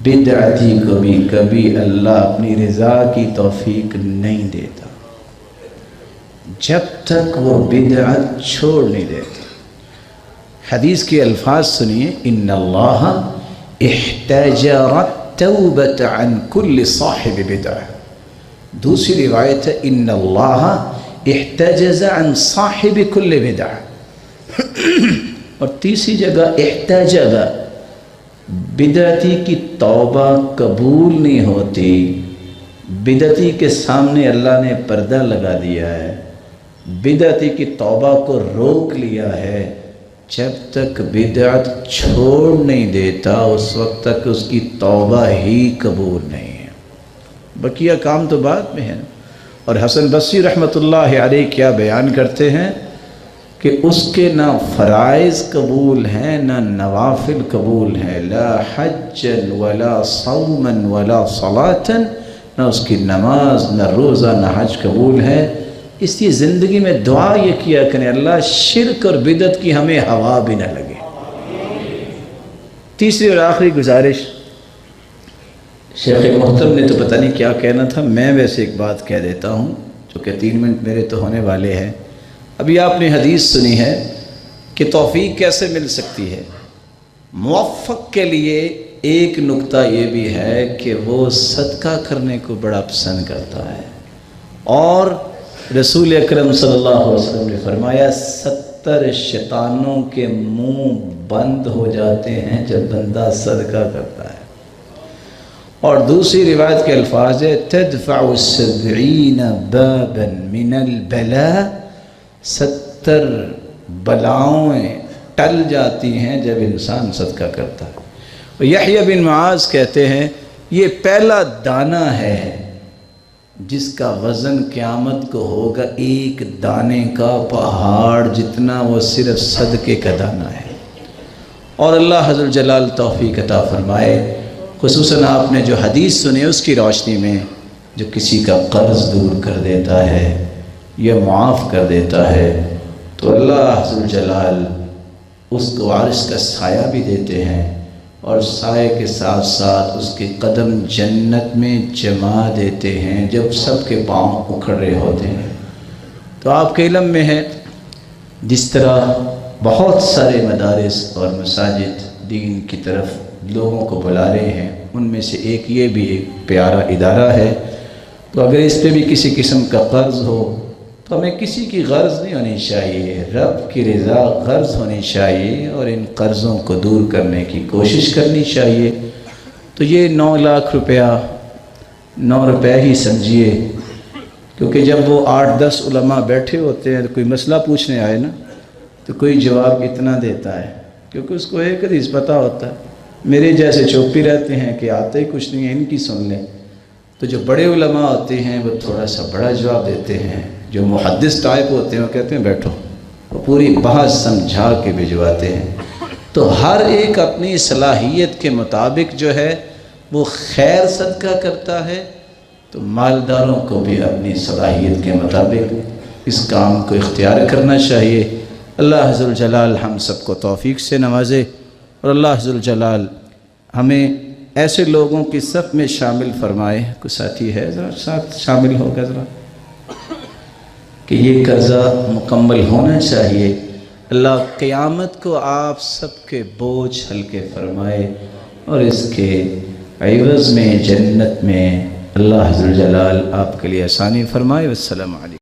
बिदअती को भी कभी अल्लाह अपनी रज़ा की तौफीक नहीं देता जब तक वो बिदअत छोड़ नहीं देता। हदीस के अल्फाज सुनिए, इन्नल्लाह इह्तजर तौबत अन कुल्ल साहिब बिदअह। दूसरी रिवायत है, इन्नल्लाह इह्तजज़ अन साहिब कुल्ल बिदअह। और तीसरी जगह इह्तजज़, बिदअती की तौबा कबूल नहीं होती, बिदअती के सामने अल्लाह ने पर्दा लगा दिया है, बिदअती की तौबा को रोक लिया है। जब तक बिदअत छोड़ नहीं देता उस वक्त तक उसकी तौबा ही कबूल नहीं है। बकिया काम तो बाद में है। और हसन बसरी रहमतुल्लाह अलैह क्या बयान करते हैं कि उसके ना फ़राइज़ कबूल हैं ना नवाफिल कबूल हैं, ला हज्जन वला सौमन वला सलातन, ना उसकी नमाज ना रोज़ा ना हज कबूल है। इसलिए ज़िंदगी में दुआ ये किया करें, अल्लाह शिरक और बिदत की हमें हवा भी ना लगे। तीसरी और आखिरी गुजारिश, शेख मोहतरम ने तो पता नहीं क्या कहना था, मैं वैसे एक बात कह देता हूँ जो कि 3 मिनट मेरे तो होने वाले हैं। अभी आपने हदीस सुनी है कि तौफीक कैसे मिल सकती है। मुवफ़्फ़क़ के लिए एक नुक्ता ये भी है कि वो सदका करने को बड़ा पसंद करता है। और रसूल अकरम सल्लल्लाहु अलैहि वसल्लम ने फरमाया 70 शैतानों के मुंह बंद हो जाते हैं जब बंदा सदका करता है। और दूसरी रिवायत के अल्फाज है, तदफ़अु 70 बाबन मिनल बला, 70 बलाओं टल जाती हैं जब इंसान सदका करता है। और यहया बिन मुआज़ कहते हैं, ये पहला दाना है जिसका वज़न क़यामत को होगा एक दाने का पहाड़ जितना, वो सिर्फ सदके का दाना है। और अल्लाह अज़्ज़ल जलाल तौफ़ीक़ अता फ़रमाए। ख़ुसूसन आपने जो हदीस सुने उसकी रोशनी में, जो किसी का कर्ज़ दूर कर देता है या मुआफ़ कर देता है तो अल्लाह अज़्ज़ल जलाल उसको वारिस का साया भी देते हैं, और साए के साथ साथ उसके कदम जन्नत में जमा देते हैं जब सबके पाँव उखड़ रहे होते हैं। तो आपके इल्म में है, जिस तरह बहुत सारे मदारिस और मसाजिद दीन की तरफ लोगों को बुला रहे हैं, उनमें से एक ये भी एक प्यारा इदारा है। तो अगर इस पे भी किसी किस्म का कर्ज़ हो तो हमें किसी की गर्ज़ नहीं होनी चाहिए, रब की रज़ा गर्ज़ होनी चाहिए और इन कर्ज़ों को दूर करने की कोशिश करनी चाहिए। तो ये 9 लाख रुपया 9 रुपये ही समझिए, क्योंकि जब वो 8-10 उलमा बैठे होते हैं तो कोई मसला पूछने आए ना तो कोई जवाब इतना देता है, क्योंकि उसको एक हदीस पता होता है। मेरे जैसे चौपी रहते हैं कि आते ही कुछ नहीं है, इनकी सुन लें। तो जो बड़े उलमा होते हैं वो थोड़ा सा बड़ा जवाब देते हैं, जो मुहद्दिस टाइप होते हैं वो कहते हैं बैठो, वो पूरी बात समझा के भिजवाते हैं। तो हर एक अपनी सलाहियत के मुताबिक जो है वो खैर सदका करता है, तो मालदारों को भी अपनी सलाहियत के मुताबिक इस काम को इख्तियार करना चाहिए। अल्लाह अज़्ज़ल जलाल हम सबको तौफ़ीक से नवाजे, और अल्लाह अज़्ज़ल जलाल हमें ऐसे लोगों की सफ़ में शामिल फरमाए। कुछ साथी है ज़रा साथ शामिल होगा ज़रा, कि ये कर्ज़ा मुकम्मल होना चाहिए। अल्लाह क़यामत को आप सबके बोझ हल्के फरमाए और इसके एवज़ में जन्नत में अल्लाह अज़्ज़ल जलाल आपके लिए आसानी फरमाए। वस्सलामु अलैकुम।